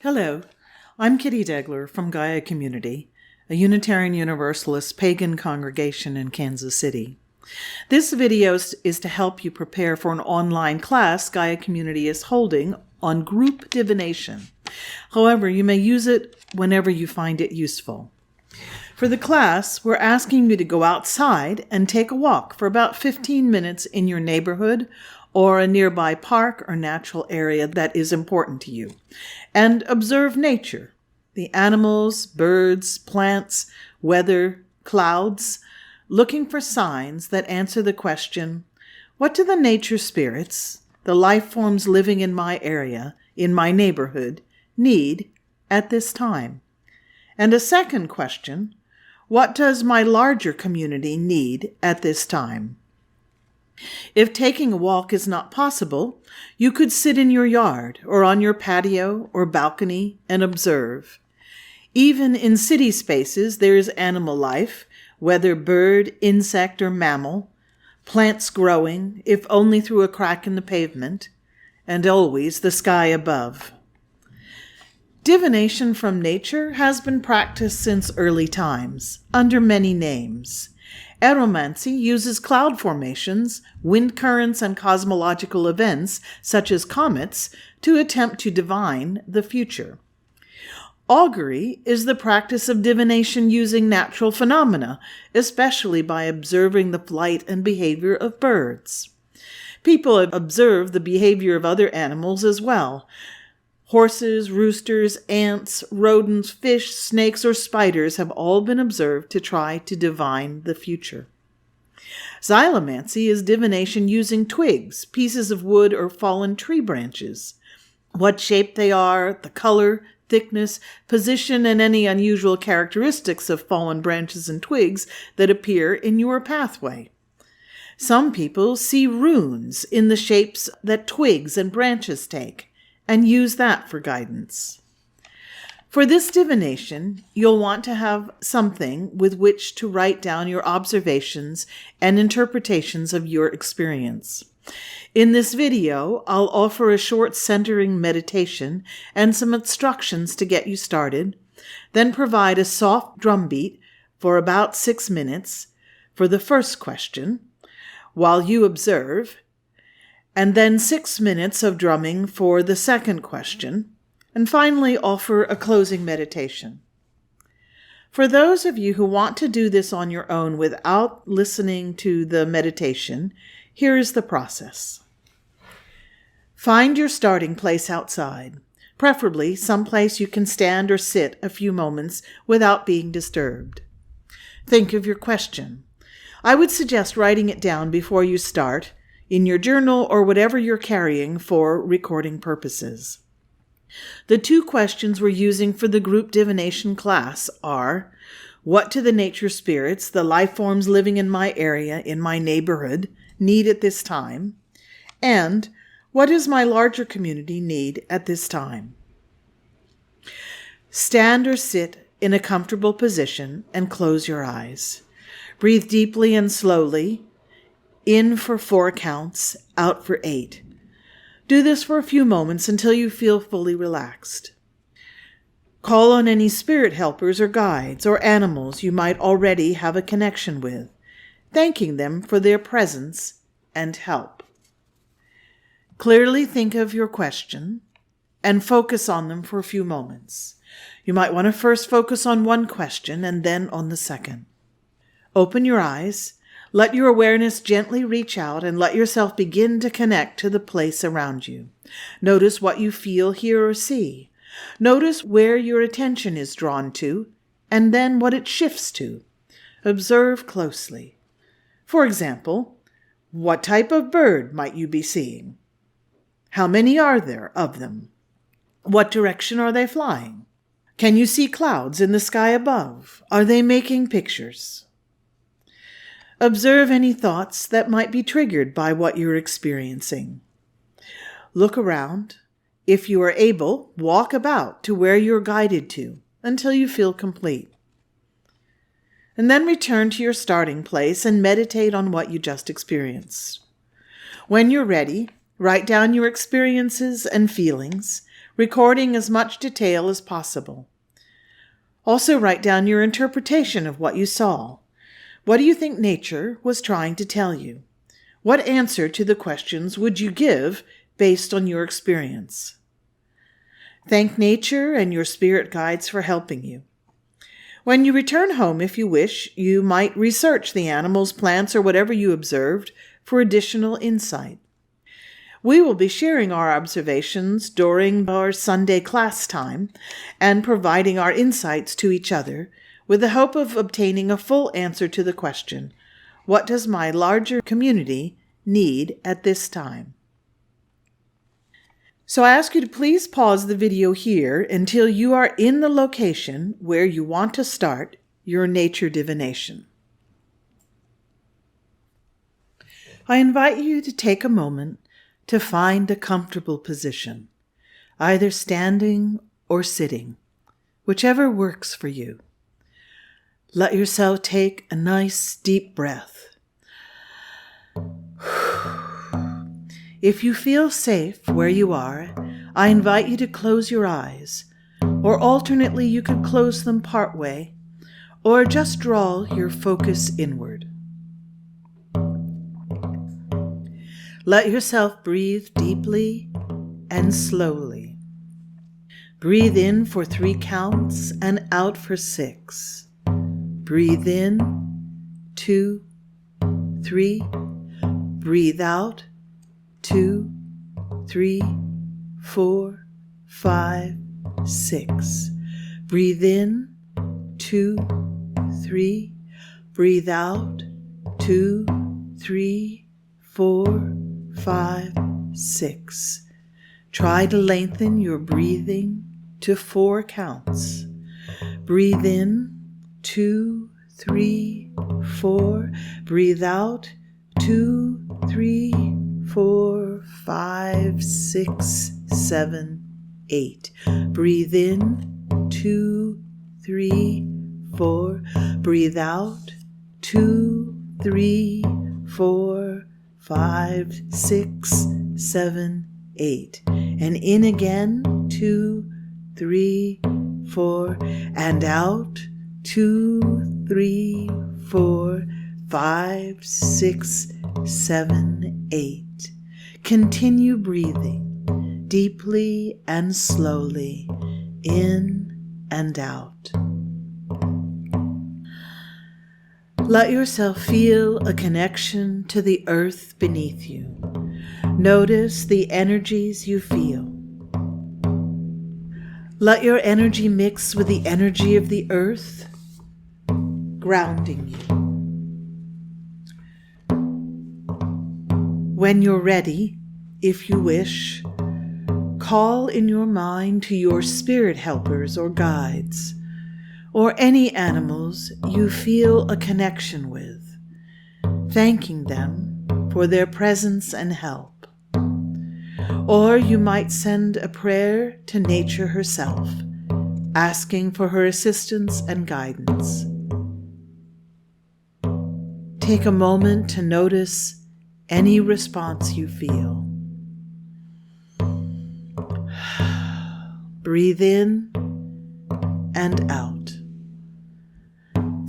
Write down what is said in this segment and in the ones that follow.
Hello, I'm Kitty Degler from Gaia Community, a Unitarian Universalist pagan congregation in Kansas City. This video is to help you prepare for an online class Gaia Community is holding on group divination. However, you may use it whenever you find it useful. For the class, we're asking you to go outside and take a walk for about 15 minutes in your neighborhood or a nearby park or natural area that is important to you, and observe nature, the animals, birds, plants, weather, clouds, looking for signs that answer the question, what do the nature spirits, the life forms living in my area, in my neighborhood, need at this time? And a second question, what does my larger community need at this time? If taking a walk is not possible, you could sit in your yard or on your patio or balcony and observe. Even in city spaces, there is animal life, whether bird, insect, or mammal, plants growing, if only through a crack in the pavement, and always the sky above. Divination from nature has been practiced since early times, under many names. Aeromancy uses cloud formations, wind currents, and cosmological events, such as comets, to attempt to divine the future. Augury is the practice of divination using natural phenomena, especially by observing the flight and behavior of birds. People have observed the behavior of other animals as well. Horses, roosters, ants, rodents, fish, snakes, or spiders have all been observed to try to divine the future. Xylomancy is divination using twigs, pieces of wood, or fallen tree branches. What shape they are, the color, thickness, position, and any unusual characteristics of fallen branches and twigs that appear in your pathway. Some people see runes in the shapes that twigs and branches take, and use that for guidance. For this divination, you'll want to have something with which to write down your observations and interpretations of your experience. In this video, I'll offer a short centering meditation and some instructions to get you started, then provide a soft drum beat for about 6 minutes for the first question, while you observe, and then 6 minutes of drumming for the second question, and finally offer a closing meditation. For those of you who want to do this on your own without listening to the meditation, here is the process. Find your starting place outside, preferably someplace you can stand or sit a few moments without being disturbed. Think of your question. I would suggest writing it down before you start, in your journal or whatever you're carrying for recording purposes. The 2 questions we're using for the group divination class are, what do the nature spirits, the life forms living in my area, in my neighborhood, need at this time? And what does my larger community need at this time? Stand or sit in a comfortable position and close your eyes. Breathe deeply and slowly. In for 4 counts, out for 8. Do this for a few moments until you feel fully relaxed. Call on any spirit helpers or guides or animals you might already have a connection with, thanking them for their presence and help. Clearly think of your question and focus on them for a few moments. You might want to first focus on one question and then on the second. Open your eyes. Let your awareness gently reach out and let yourself begin to connect to the place around you. Notice what you feel, hear, or see. Notice where your attention is drawn to, and then what it shifts to. Observe closely. For example, what type of bird might you be seeing? How many are there of them? What direction are they flying? Can you see clouds in the sky above? Are they making pictures? Observe any thoughts that might be triggered by what you're experiencing. Look around. If you are able, walk about to where you're guided to until you feel complete. And then return to your starting place and meditate on what you just experienced. When you're ready, write down your experiences and feelings. recording as much detail as possible. Also write down your interpretation of what you saw. What do you think nature was trying to tell you? What answer to the questions would you give based on your experience? Thank nature and your spirit guides for helping you. When you return home, if you wish, you might research the animals, plants, or whatever you observed for additional insight. We will be sharing our observations during our Sunday class time and providing our insights to each other with the hope of obtaining a full answer to the question, what does my larger community need at this time? So I ask you to please pause the video here until you are in the location where you want to start your nature divination. I invite you to take a moment to find a comfortable position, either standing or sitting, whichever works for you. Let yourself take a nice deep breath. If you feel safe where you are, I invite you to close your eyes, or alternately you could close them partway, or just draw your focus inward. Let yourself breathe deeply and slowly. Breathe in for 3 counts and out for 6. Breathe in, 2, 3. Breathe out, 2, 3, 4, 5, 6. Breathe in, 2, 3. Breathe out, 2, 3, 4, 5, 6. Try to lengthen your breathing to 4 counts. Breathe in, 2, 3, 4. Breathe out, 2, 3, 4, 5, 6, 7, 8. Breathe in, 2, 3, 4. Breathe out, 2, 3, 4, 5, 6, 7, 8. And in again, 2, 3, 4. And out, 2, 3, 4, 5, 6, 7, 8. Continue breathing deeply and slowly in and out. Let yourself feel a connection to the earth beneath you. Notice the energies you feel. Let your energy mix with the energy of the earth, grounding you. When you're ready, if you wish, call in your mind to your spirit helpers or guides, or any animals you feel a connection with, thanking them for their presence and help. Or you might send a prayer to nature herself, asking for her assistance and guidance. Take a moment to notice any response you feel. Breathe in and out.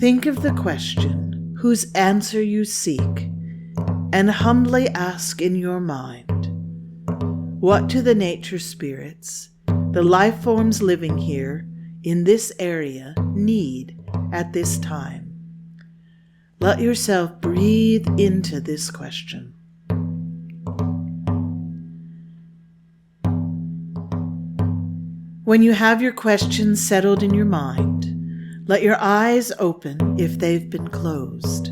Think of the question whose answer you seek, and humbly ask in your mind, what do the nature spirits, the life forms living here in this area, need at this time? Let yourself breathe into this question. When you have your questions settled in your mind, let your eyes open if they've been closed.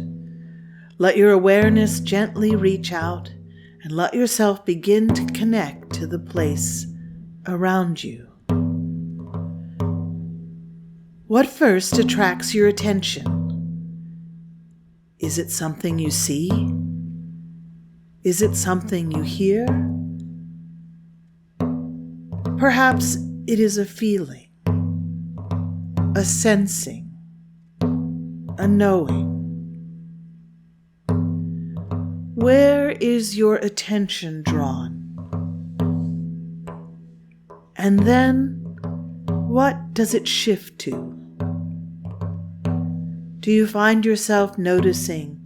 Let your awareness gently reach out and let yourself begin to connect to the place around you. What first attracts your attention? Is it something you see? Is it something you hear? Perhaps it is a feeling, a sensing, a knowing. Where is your attention drawn? And then, what does it shift to? Do you find yourself noticing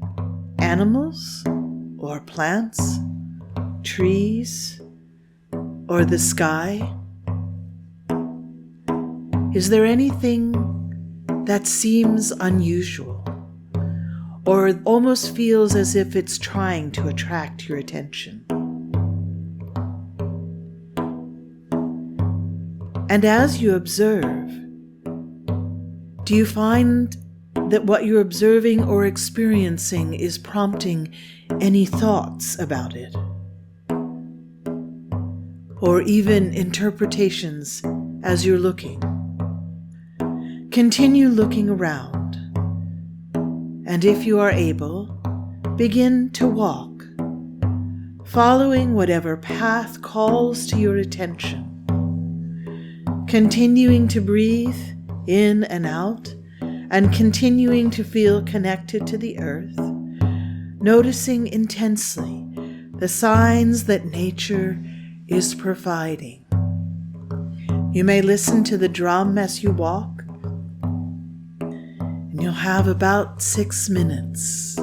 animals or plants, trees, or the sky? Is there anything that seems unusual or almost feels as if it's trying to attract your attention? And as you observe, do you find that what you're observing or experiencing is prompting any thoughts about it? Or even interpretations as you're looking? Continue looking around, and if you are able, begin to walk, following whatever path calls to your attention, continuing to breathe in and out, and continuing to feel connected to the earth, noticing intensely the signs that nature is providing. You may listen to the drum as you walk, and you'll have about 6 minutes.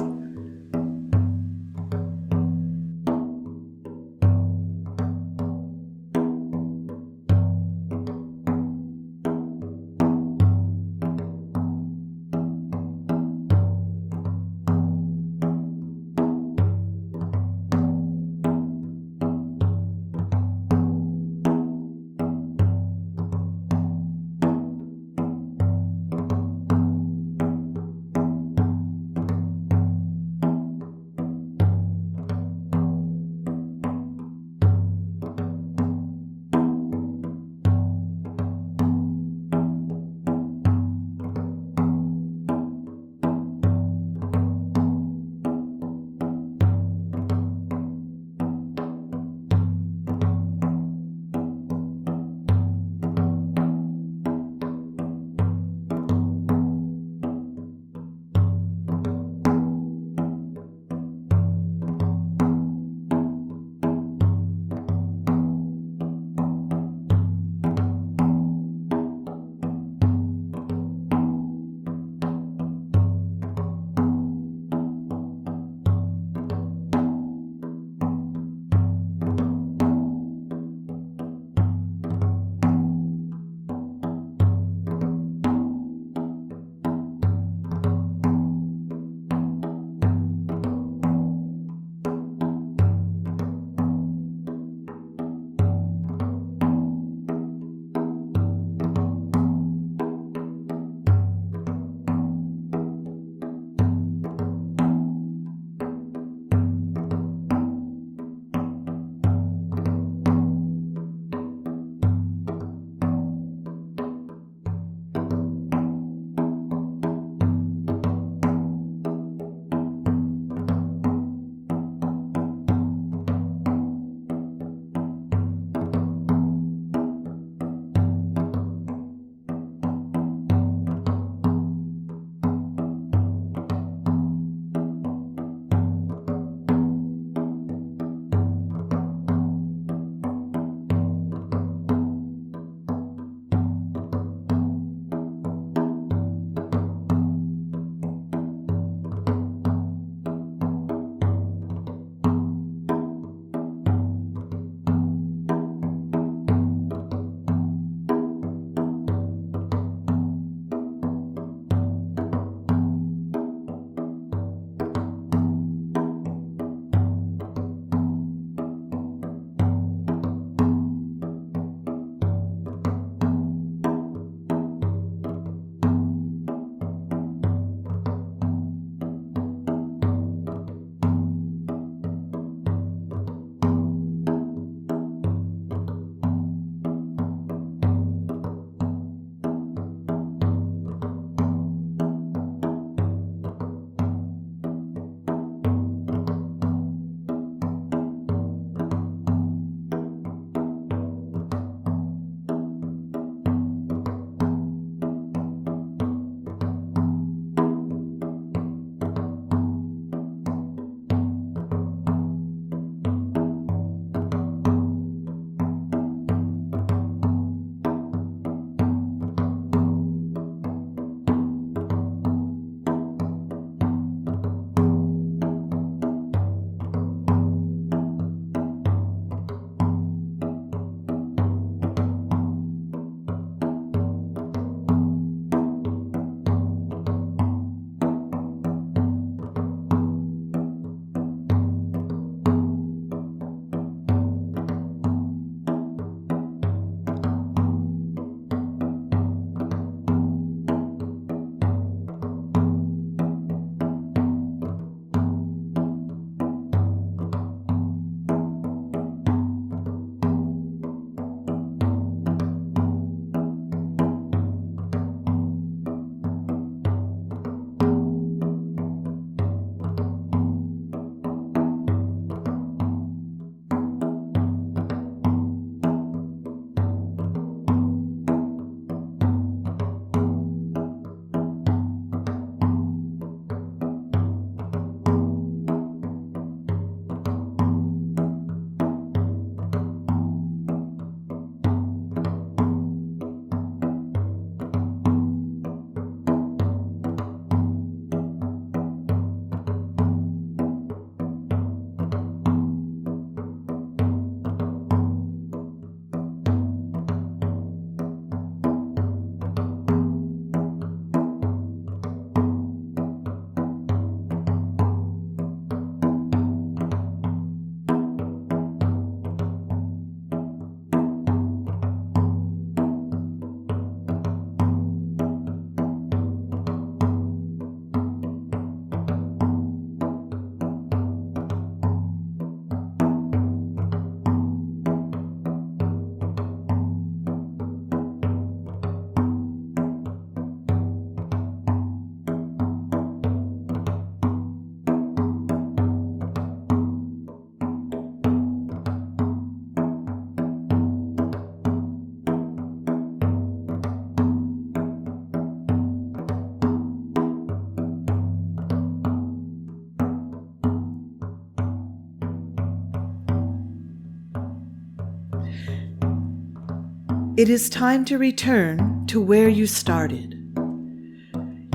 It is time to return to where you started.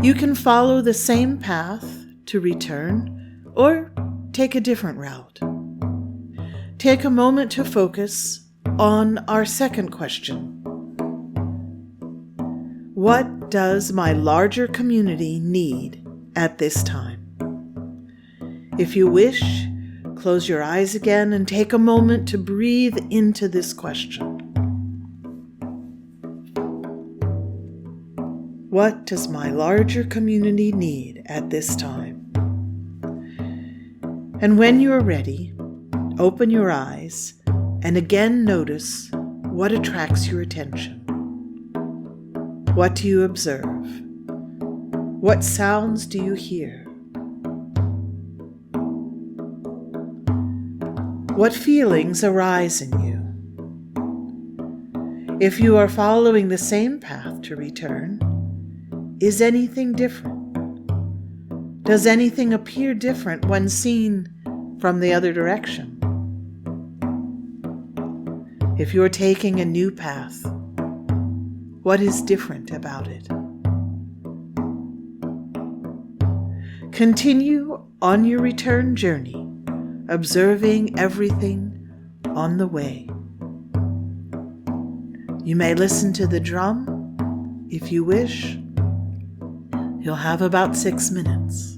You can follow the same path to return or take a different route. Take a moment to focus on our second question. What does my larger community need at this time? If you wish, close your eyes again and take a moment to breathe into this question. What does my larger community need at this time? And when you are ready, open your eyes and again notice what attracts your attention. What do you observe? What sounds do you hear? What feelings arise in you? If you are following the same path to return, is anything different? Does anything appear different when seen from the other direction? If you're taking a new path, what is different about it? Continue on your return journey, observing everything on the way. You may listen to the drum if you wish. You'll have about 6 minutes.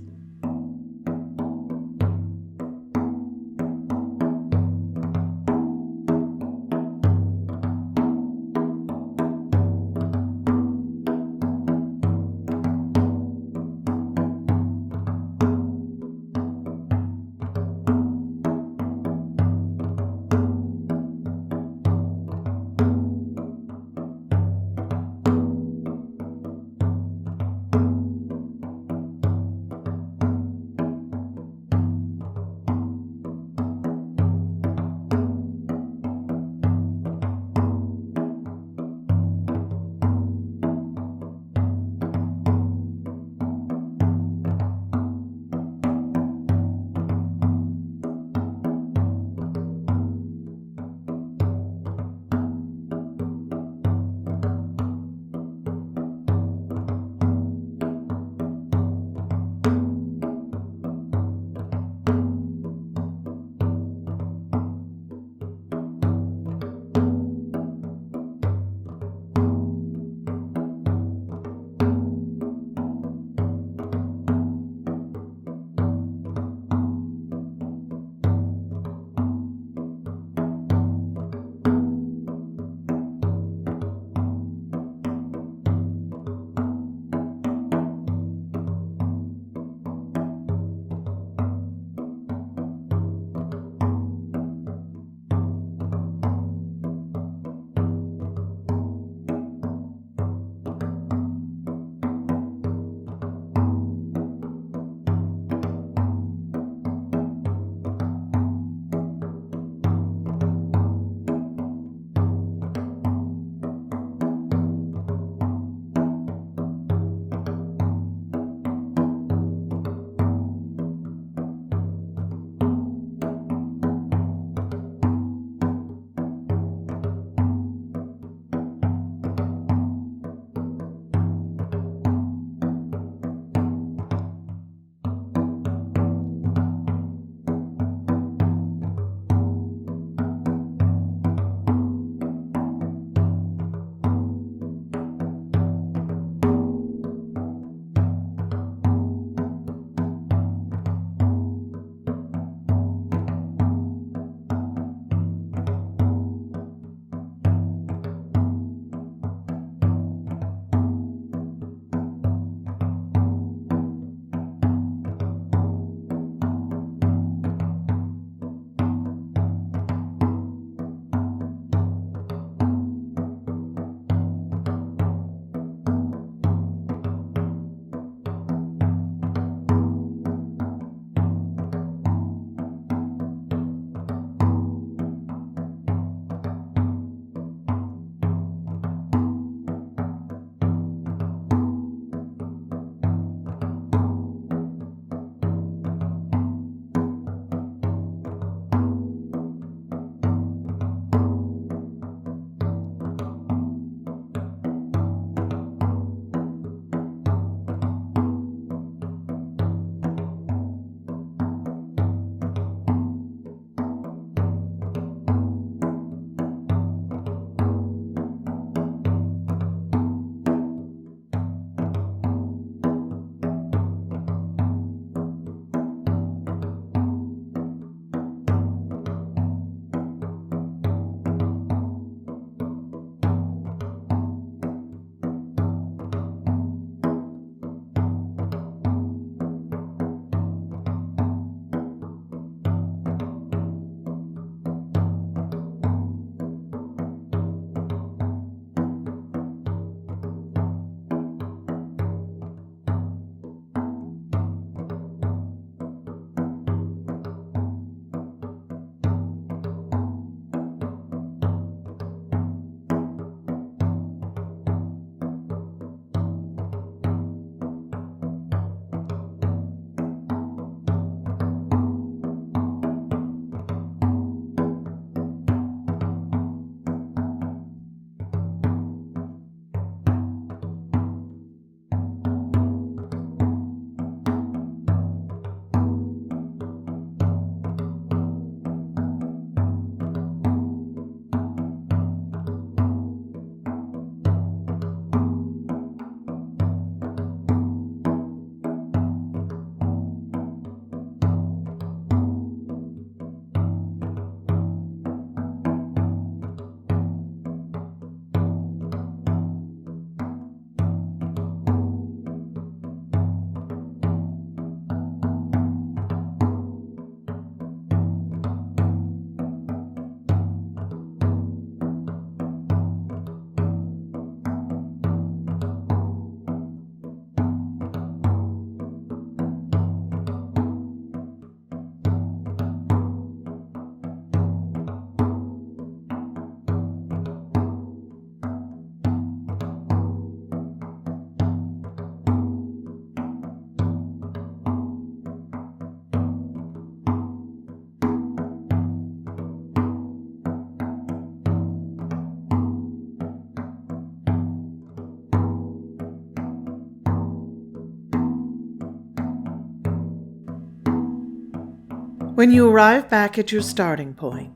When you arrive back at your starting point,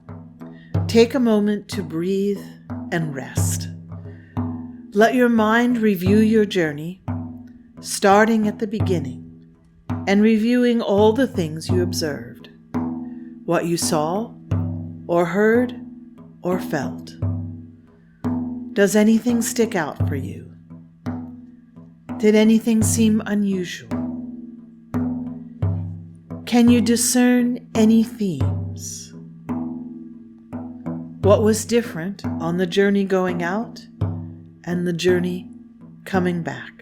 take a moment to breathe and rest. Let your mind review your journey, starting at the beginning and reviewing all the things you observed, what you saw or heard or felt. Does anything stick out for you? Did anything seem unusual? Can you discern any themes? What was different on the journey going out and the journey coming back?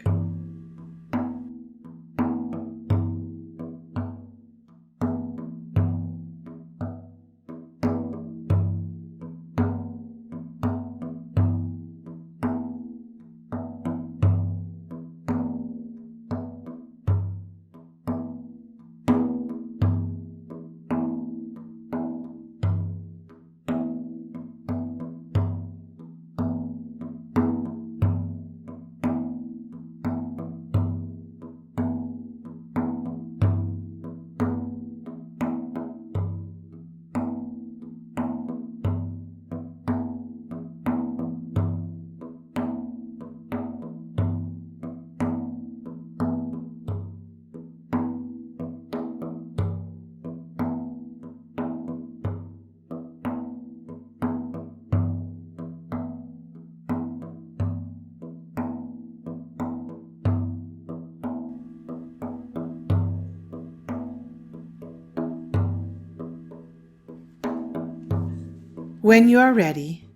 When you are ready,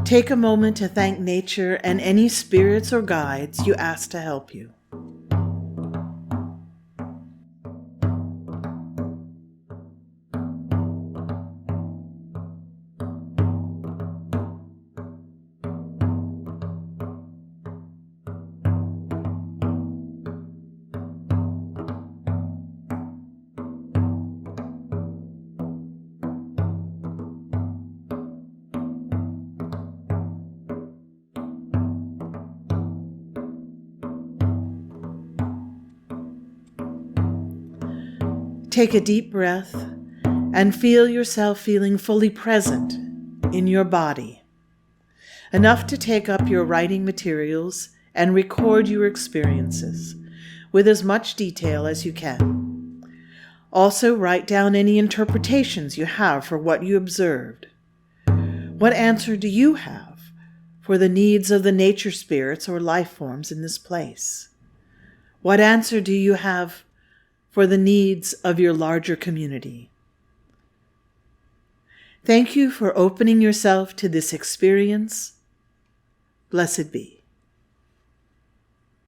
take a moment to thank nature and any spirits or guides you ask to help you. Take a deep breath and feel yourself feeling fully present in your body, enough to take up your writing materials and record your experiences with as much detail as you can. Also, write down any interpretations you have for what you observed. What answer do you have for the needs of the nature spirits or life forms in this place? What answer do you have for the needs of your larger community? Thank you for opening yourself to this experience. Blessed be.